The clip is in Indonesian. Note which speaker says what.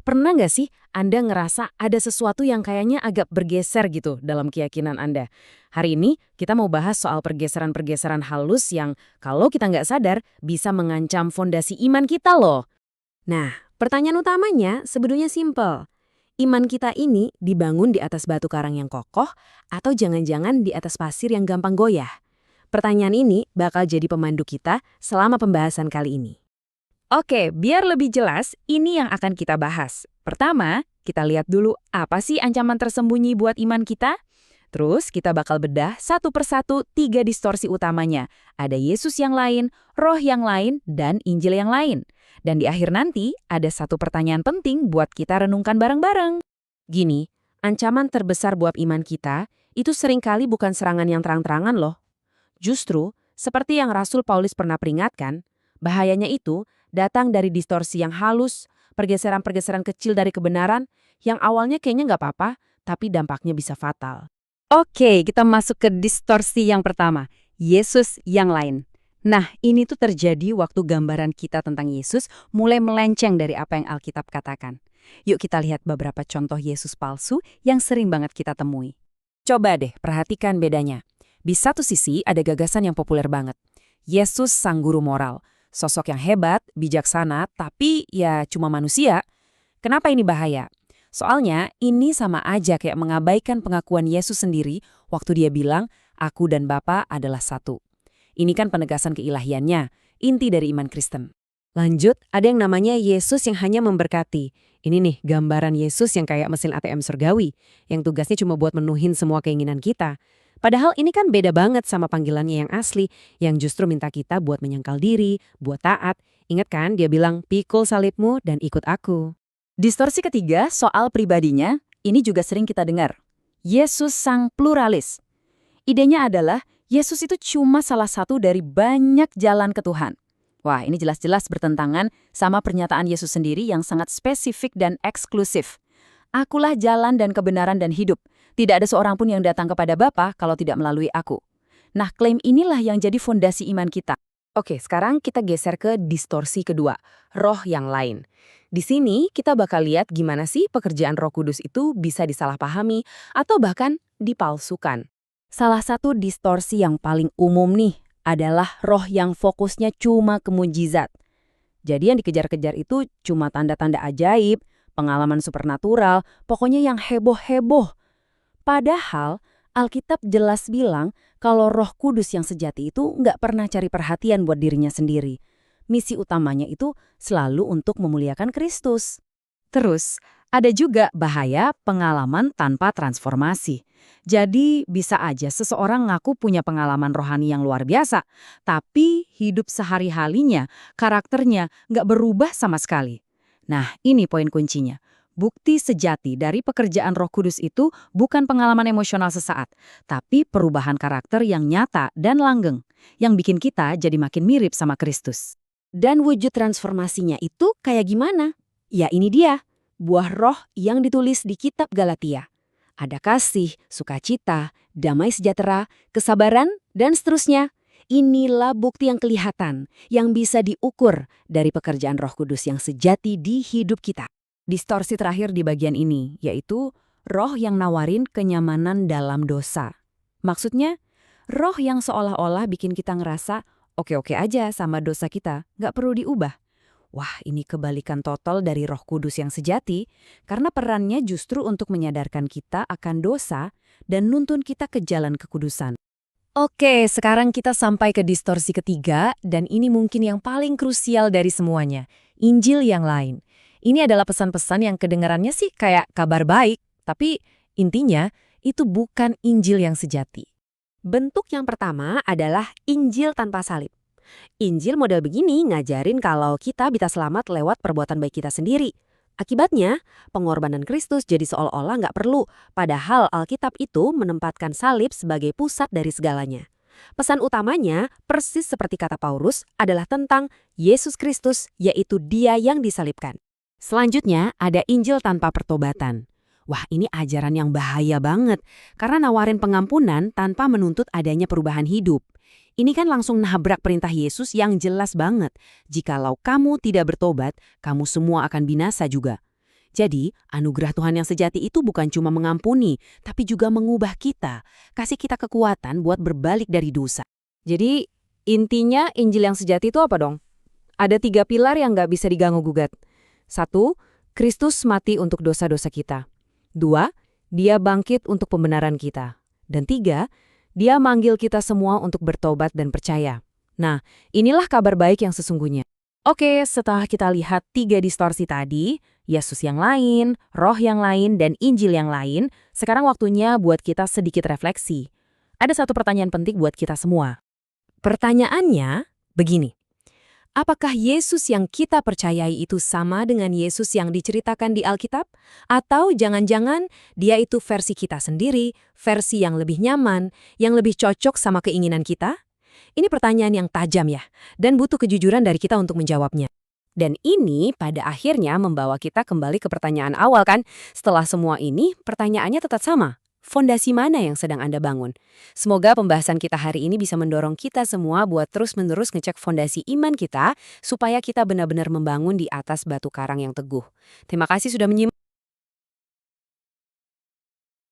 Speaker 1: Pernah nggak sih Anda ngerasa ada sesuatu yang kayaknya agak bergeser gitu dalam keyakinan Anda? Hari ini kita mau bahas soal pergeseran-pergeseran halus yang kalau kita nggak sadar bisa mengancam fondasi iman kita loh.
Speaker 2: Nah, pertanyaan utamanya sebenarnya simpel. Iman kita ini dibangun di atas batu karang yang kokoh atau jangan-jangan di atas pasir yang gampang goyah? Pertanyaan ini bakal jadi pemandu kita selama pembahasan kali ini.
Speaker 3: Oke, biar lebih jelas, ini yang akan kita bahas. Pertama, kita lihat dulu apa sih ancaman tersembunyi buat iman kita? Terus kita bakal bedah satu persatu 3 distorsi utamanya. Ada Yesus yang lain, roh yang lain, dan Injil yang lain. Dan di akhir nanti, ada satu pertanyaan penting buat kita renungkan bareng-bareng.
Speaker 2: Gini, ancaman terbesar buat iman kita itu seringkali bukan serangan yang terang-terangan loh. Justru, seperti yang Rasul Paulus pernah peringatkan, bahayanya itu datang dari distorsi yang halus, pergeseran-pergeseran kecil dari kebenaran yang awalnya kayaknya nggak apa-apa, tapi dampaknya bisa fatal.
Speaker 3: Oke, kita masuk ke distorsi yang pertama, Yesus yang lain. Nah, ini tuh terjadi waktu gambaran kita tentang Yesus mulai melenceng dari apa yang Alkitab katakan. Yuk kita lihat beberapa contoh Yesus palsu yang sering banget kita temui.
Speaker 1: Coba deh perhatikan bedanya. Di satu sisi ada gagasan yang populer banget. Yesus sang guru moral. Sosok yang hebat, bijaksana, tapi ya cuma manusia. Kenapa ini bahaya? Soalnya ini sama aja kayak mengabaikan pengakuan Yesus sendiri waktu dia bilang, "Aku dan Bapa adalah satu." Ini kan penegasan keilahiannya, inti dari iman Kristen.
Speaker 2: Lanjut, ada yang namanya Yesus yang hanya memberkati. Ini nih, gambaran Yesus yang kayak mesin ATM surgawi, yang tugasnya cuma buat menuhin semua keinginan kita. Padahal ini kan beda banget sama panggilannya yang asli, yang justru minta kita buat menyangkal diri, buat taat. Ingat kan, dia bilang, "Pikul salibmu dan ikut aku."
Speaker 3: Distorsi ketiga soal pribadinya, ini juga sering kita dengar. Yesus sang pluralis. Idenya adalah Yesus itu cuma salah satu dari banyak jalan ke Tuhan. Wah, ini jelas-jelas bertentangan sama pernyataan Yesus sendiri yang sangat spesifik dan eksklusif. Akulah jalan dan kebenaran dan hidup. Tidak ada seorang pun yang datang kepada Bapa kalau tidak melalui aku. Nah, klaim inilah yang jadi fondasi iman kita.
Speaker 2: Oke, sekarang kita geser ke distorsi kedua, roh yang lain. Di sini kita bakal lihat gimana sih pekerjaan Roh Kudus itu bisa disalahpahami atau bahkan dipalsukan.
Speaker 3: Salah satu distorsi yang paling umum nih adalah roh yang fokusnya cuma ke mujizat. Jadi yang dikejar-kejar itu cuma tanda-tanda ajaib, pengalaman supernatural, pokoknya yang heboh-heboh. Padahal Alkitab jelas bilang kalau Roh Kudus yang sejati itu nggak pernah cari perhatian buat dirinya sendiri. Misi utamanya itu selalu untuk memuliakan Kristus. Terus, ada juga bahaya pengalaman tanpa transformasi. Jadi bisa aja seseorang ngaku punya pengalaman rohani yang luar biasa, tapi hidup sehari-harinya, karakternya nggak berubah sama sekali. Nah, ini poin kuncinya. Bukti sejati dari pekerjaan Roh Kudus itu bukan pengalaman emosional sesaat, tapi perubahan karakter yang nyata dan langgeng, yang bikin kita jadi makin mirip sama Kristus.
Speaker 2: Dan wujud transformasinya itu kayak gimana? Ya ini dia, buah roh yang ditulis di kitab Galatia. Ada kasih, sukacita, damai sejahtera, kesabaran, dan seterusnya. Inilah bukti yang kelihatan, yang bisa diukur dari pekerjaan Roh Kudus yang sejati di hidup kita.
Speaker 1: Distorsi terakhir di bagian ini, yaitu roh yang nawarin kenyamanan dalam dosa. Maksudnya, roh yang seolah-olah bikin kita ngerasa oke-oke aja sama dosa kita, nggak perlu diubah. Wah, ini kebalikan total dari Roh Kudus yang sejati, karena perannya justru untuk menyadarkan kita akan dosa dan nuntun kita ke jalan kekudusan. Oke, sekarang kita sampai ke distorsi ketiga, dan ini mungkin yang paling krusial dari semuanya, Injil yang lain. Ini adalah pesan-pesan yang kedengarannya sih kayak kabar baik, tapi intinya itu bukan Injil yang sejati.
Speaker 2: Bentuk yang pertama adalah Injil tanpa salib. Injil model begini ngajarin kalau kita bisa selamat lewat perbuatan baik kita sendiri. Akibatnya, pengorbanan Kristus jadi seolah-olah nggak perlu, padahal Alkitab itu menempatkan salib sebagai pusat dari segalanya. Pesan utamanya, persis seperti kata Paulus, adalah tentang Yesus Kristus, yaitu Dia yang disalibkan. Selanjutnya, ada Injil tanpa pertobatan. Wah, ini ajaran yang bahaya banget, karena nawarin pengampunan tanpa menuntut adanya perubahan hidup. Ini kan langsung nabrak perintah Yesus yang jelas banget. Jikalau kamu tidak bertobat, kamu semua akan binasa juga. Jadi, anugerah Tuhan yang sejati itu bukan cuma mengampuni, tapi juga mengubah kita, kasih kita kekuatan buat berbalik dari dosa.
Speaker 3: Jadi, intinya Injil yang sejati itu apa dong? Ada 3 pilar yang nggak bisa diganggu-gugat. 1, Kristus mati untuk dosa-dosa kita. 2, Dia bangkit untuk pembenaran kita. Dan 3, Dia manggil kita semua untuk bertobat dan percaya. Nah, inilah kabar baik yang sesungguhnya. Oke, setelah kita lihat 3 distorsi tadi, Yesus yang lain, roh yang lain, dan Injil yang lain, sekarang waktunya buat kita sedikit refleksi. Ada satu pertanyaan penting buat kita semua.
Speaker 2: Pertanyaannya begini. Apakah Yesus yang kita percayai itu sama dengan Yesus yang diceritakan di Alkitab? Atau jangan-jangan dia itu versi kita sendiri, versi yang lebih nyaman, yang lebih cocok sama keinginan kita? Ini pertanyaan yang tajam ya, dan butuh kejujuran dari kita untuk menjawabnya. Dan ini pada akhirnya membawa kita kembali ke pertanyaan awal kan? Setelah semua ini, pertanyaannya tetap sama. Fondasi mana yang sedang Anda bangun? Semoga pembahasan kita hari ini bisa mendorong kita semua buat terus-menerus ngecek fondasi iman kita supaya kita benar-benar membangun di atas batu karang yang teguh. Terima kasih sudah menyimak.